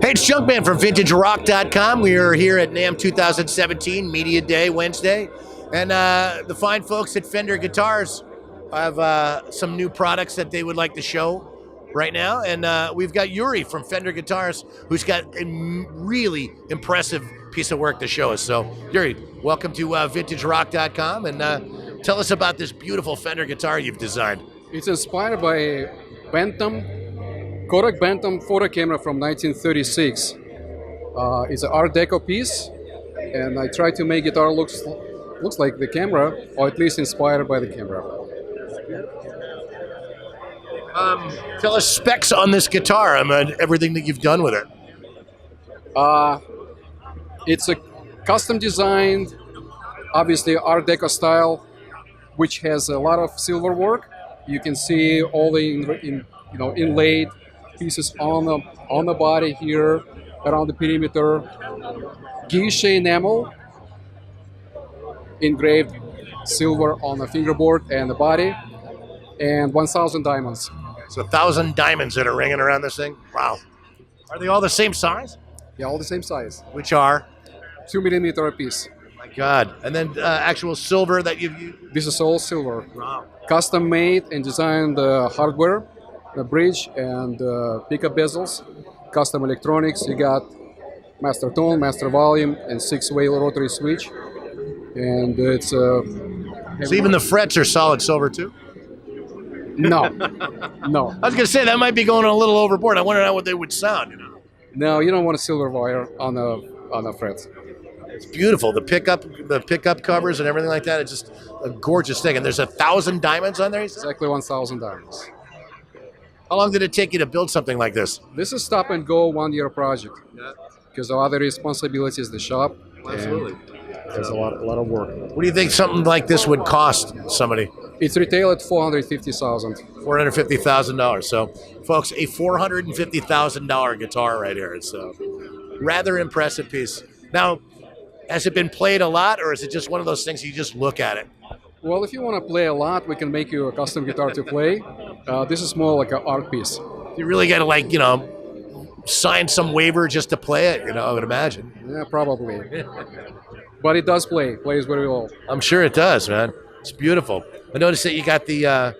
Hey, it's Junkman from VintageRock.com. We are here at NAMM 2017 Media Day Wednesday, and the fine folks at Fender Guitars have some new products that they would like to show right now, and we've got Yuri from Fender Guitars, who's got a really impressive piece of work to show us. So, Yuri, welcome to VintageRock.com, and tell us about this beautiful Fender guitar you've designed. It's inspired by Kodak Bantam photo camera from 1936. It's an Art Deco piece, and I tried to make guitar looks like the camera, or at least inspired by the camera. Tell us specs on this guitar. Everything that you've done with it. It's a custom designed, obviously Art Deco style, which has a lot of silver work. You can see all the inlaid pieces on the body here, around the perimeter. Geisha enamel, engraved silver on the fingerboard and the body, and 1,000 diamonds. So 1,000 diamonds that are ringing around this thing. Wow. Are they all the same size? Yeah, all the same size. Which are? 2 millimeter a piece. My God. And then actual silver that you've used? This is all silver. Wow. Custom made and designed hardware, the bridge and pickup bezels, custom electronics. You got master tone, master volume, and 6-way rotary switch. And it's so even the frets are solid silver too? No, no. I was gonna say that might be going a little overboard. I wonder how they would sound. No, you don't want a silver wire on the frets. It's beautiful. The pickup covers and everything like that. It's just a gorgeous thing. And there's 1,000 diamonds on there. Exactly 1,000 diamonds. How long did it take you to build something like this? This is stop and go 1-year project. Yeah. Because of other responsibilities, the shop. Absolutely. There's a lot of work. What do you think something like this would cost somebody? It's retail at $450,000. $450,000. So, folks, a $450,000 guitar right here. It's a rather impressive piece. Now, has it been played a lot, or is it just one of those things you just look at it? Well, if you want to play a lot, we can make you a custom guitar to play. This is more like an art piece. You really got to, sign some waiver just to play it, I would imagine. Yeah, probably. But it does play. Plays very well. I'm sure it does, man. It's beautiful. I noticed that you got the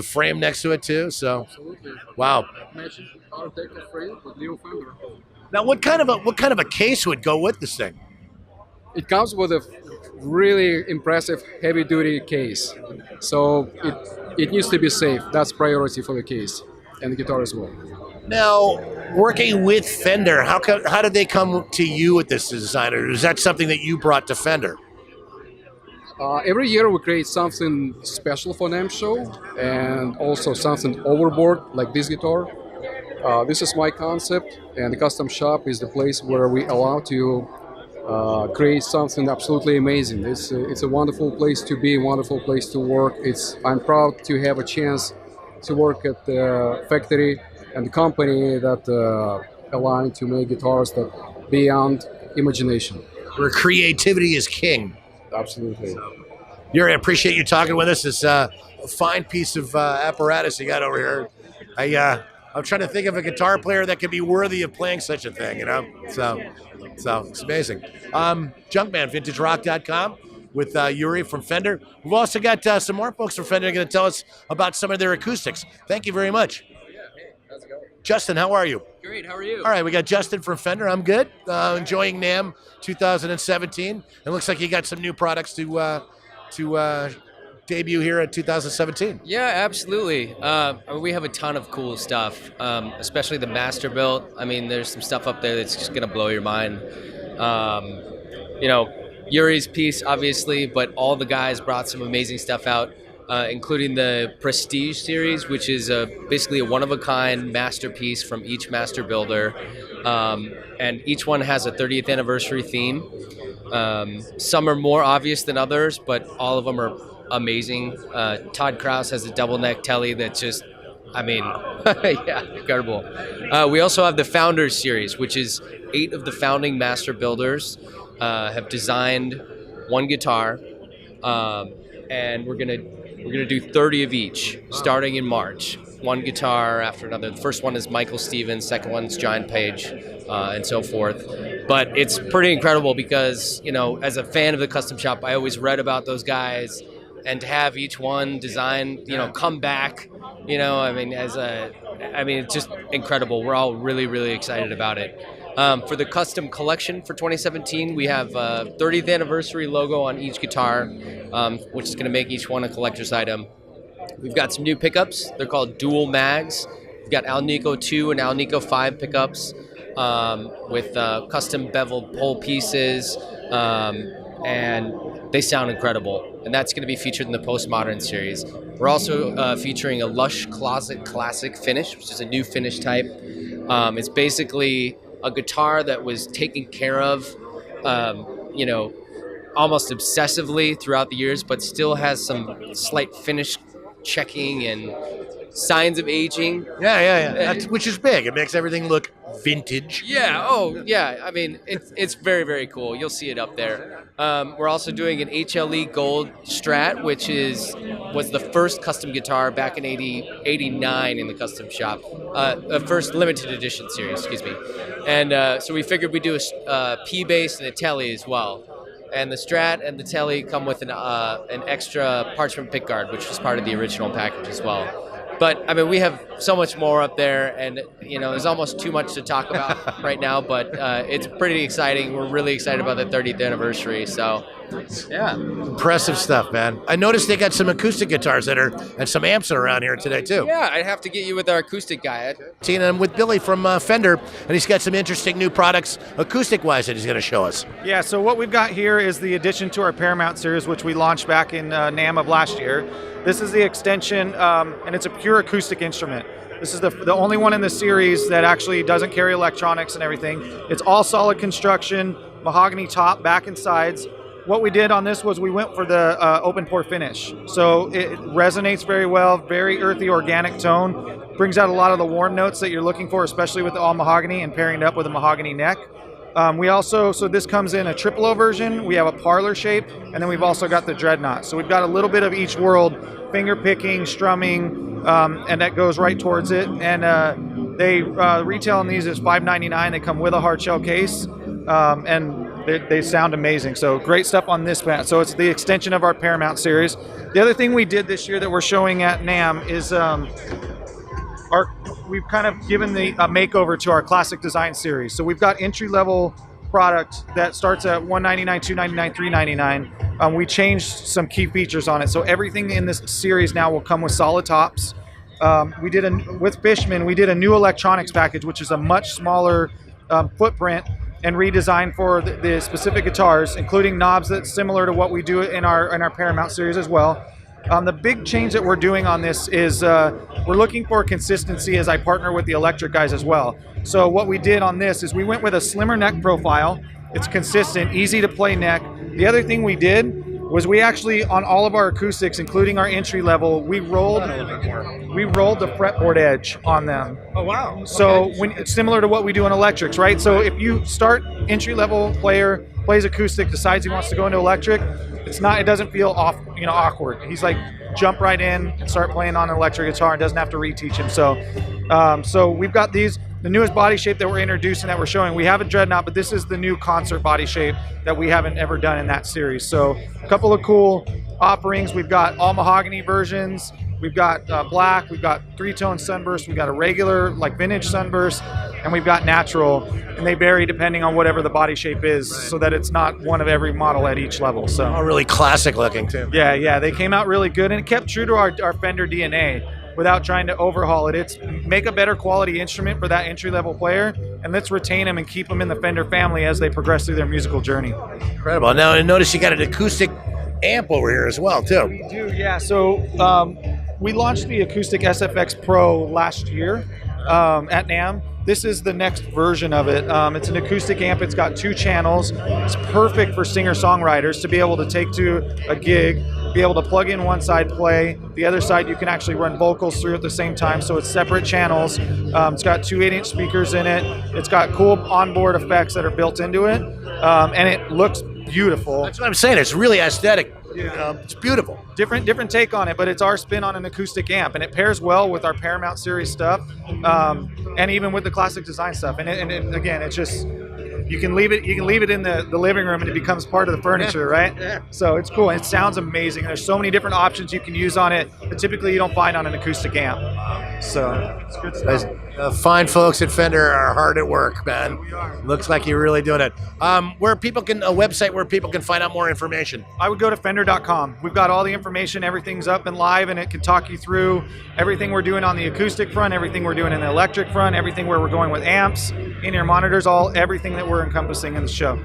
frame next to it too. So, absolutely. Wow. Matching Art Deco frame with new Fender. Now, what kind of a case would go with this thing? It comes with a really impressive heavy-duty case. So it needs to be safe. That's priority for the case and the guitar as well. Now, working with Fender, how did they come to you with this design, or is that something that you brought to Fender? Every year we create something special for NAMM show, and also something overboard like this guitar. This is my concept, and the custom shop is the place where we allow to create something absolutely amazing. It's a wonderful place to be, a wonderful place to work. I'm proud to have a chance to work at the factory and the company that aligned to make guitars that beyond imagination. Where creativity is king. Absolutely. Yuri, I appreciate you talking with us. It's a fine piece of apparatus you got over here. I'm trying to think of a guitar player that could be worthy of playing such a thing, So it's amazing. Junkman, VintageRock.com with Yuri from Fender. We've also got some more folks from Fender going to tell us about some of their acoustics. Thank you very much. How's it going? Justin, how are you? Great, how are you? All right, we got Justin from Fender. I'm good. Enjoying NAMM 2017. It looks like you got some new products to debut here in 2017. Yeah, absolutely. We have a ton of cool stuff, especially the master built. I mean, there's some stuff up there that's just gonna blow your mind. Yuri's piece, obviously, but all the guys brought some amazing stuff out. Including the Prestige series, which is basically a one-of-a-kind masterpiece from each master builder. And each one has a 30th anniversary theme. Some are more obvious than others, but all of them are amazing. Todd Krause has a double neck telly that's just, yeah, incredible. We also have the Founders series, which is 8 of the founding master builders have designed one guitar, and we're gonna do 30 of each starting in March. one guitar after another. The first one is Michael Stevens, second one's John Page, and so forth. But it's pretty incredible because, you know, as a fan of the custom shop, I always read about those guys, and to have each one design, you know, come back, you know, I mean, it's just incredible. We're all really, really excited about it. For the custom collection for 2017, we have a 30th anniversary logo on each guitar, which is going to make each one a collector's item. We've got some new pickups. They're called dual mags. We've got Alnico 2 and Alnico 5 pickups with custom bevel pole pieces, and they sound incredible. And that's going to be featured in the Postmodern series. We're also featuring a Lush Closet Classic finish, which is a new finish type. It's basically a guitar that was taken care of, you know, almost obsessively throughout the years, but still has some slight finish checking and signs of aging. Yeah. Which is big. It makes everything look vintage. Yeah. Oh, yeah. I mean, it's very, very cool. You'll see it up there. We're also doing an HLE Gold Strat, which was the first custom guitar back in 89 in the custom shop. The first limited edition series, excuse me. And so we figured we'd do a P bass and a Telly as well. And the Strat and the Telly come with an extra parchment pickguard, which was part of the original package as well. But I mean, we have so much more up there, and you know, there's almost too much to talk about right now. But it's pretty exciting. We're really excited about the 30th anniversary. So, yeah, impressive stuff, man. I noticed they got some acoustic guitars and some amps around here today too. Yeah, I'd have to get you with our acoustic guy. I'm with Billy from Fender, and he's got some interesting new products acoustic-wise that he's going to show us. Yeah, so what we've got here is the addition to our Paramount series, which we launched back in NAMM of last year. This is the extension, and it's a pure acoustic instrument. This is the only one in the series that actually doesn't carry electronics and everything. It's all solid construction, mahogany top, back and sides. What we did on this was we went for the open pore finish. So it resonates very well, very earthy, organic tone. Brings out a lot of the warm notes that you're looking for, especially with the all mahogany and pairing it up with a mahogany neck. So this comes in a triple O version, we have a parlor shape, and then we've also got the dreadnought. So we've got a little bit of each world, finger picking, strumming, and that goes right towards it. And they retail in these as $5.99. They come with a hard shell case, and they sound amazing. So great stuff on this band. So it's the extension of our Paramount series. The other thing we did this year that we're showing at NAMM is we've kind of given a makeover to our classic design series. So we've got entry-level product that starts at $199, $299, $399. We changed some key features on it. So everything in this series now will come with solid tops. With Fishman, we did a new electronics package, which is a much smaller footprint and redesigned for the specific guitars, including knobs that's similar to what we do in our Paramount series as well. The big change that we're doing on this is we're looking for consistency as I partner with the electric guys as well. So what we did on this is we went with a slimmer neck profile. It's consistent, easy to play neck. The other thing we did was we actually, on all of our acoustics, including our entry level, we rolled the fretboard edge on them. Oh wow! So it's similar to what we do in electrics, right? So if you start entry level player, plays acoustic, decides he wants to go into electric, it doesn't feel awkward. He's like jump right in and start playing on an electric guitar and doesn't have to reteach him. So we've got the newest body shape that we're introducing, that we're showing. We have a dreadnought, but this is the new concert body shape that we haven't ever done in that series. So a couple of cool offerings. We've got all mahogany versions. We've got black, we've got three-tone sunburst, we've got a regular, like vintage sunburst, and we've got natural, and they vary depending on whatever the body shape is, so that it's not one of every model at each level. So all really classic looking too. Yeah, they came out really good, and it kept true to our Fender DNA without trying to overhaul it. It's make a better quality instrument for that entry-level player, and let's retain them and keep them in the Fender family as they progress through their musical journey. Incredible. Now, I notice you got an acoustic amp over here as well too. We do, yeah. So we launched the Acoustic Sfx Pro last year at NAMM. This is the next version of it. It's an acoustic amp. It's got 2 channels. It's perfect for singer-songwriters to be able to take to a gig, be able to plug in one side, play. The other side, you can actually run vocals through at the same time, so it's separate channels. It's got 2 8-inch speakers in it. It's got cool onboard effects that are built into it, and it looks beautiful. That's what I'm saying. It's really aesthetic. It's beautiful. Different take on it, but it's our spin on an acoustic amp, and it pairs well with our Paramount series stuff, and even with the classic design stuff. And again, it's just you can leave it in the living room, and it becomes part of the furniture, right? Yeah. So it's cool. And it sounds amazing. There's so many different options you can use on it that typically you don't find on an acoustic amp. So it's good stuff. Fine folks at Fender are hard at work, man. Looks like you're really doing it. Where people can, a website where people can find out more information. I would go to fender.com. We've got all the information, everything's up and live, and it can talk you through everything we're doing on the acoustic front, everything we're doing in the electric front, everything where we're going with amps, in-ear monitors, everything that we're encompassing in the show.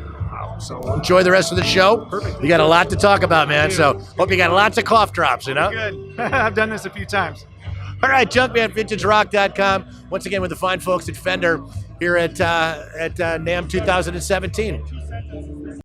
So enjoy the rest of the show. Perfect. You got a lot to talk about, man. So hope you got lots of cough drops, you know? Good. I've done this a few times. All right, JunkmanVintageRock.com. Once again with the fine folks at Fender here at NAMM 2017.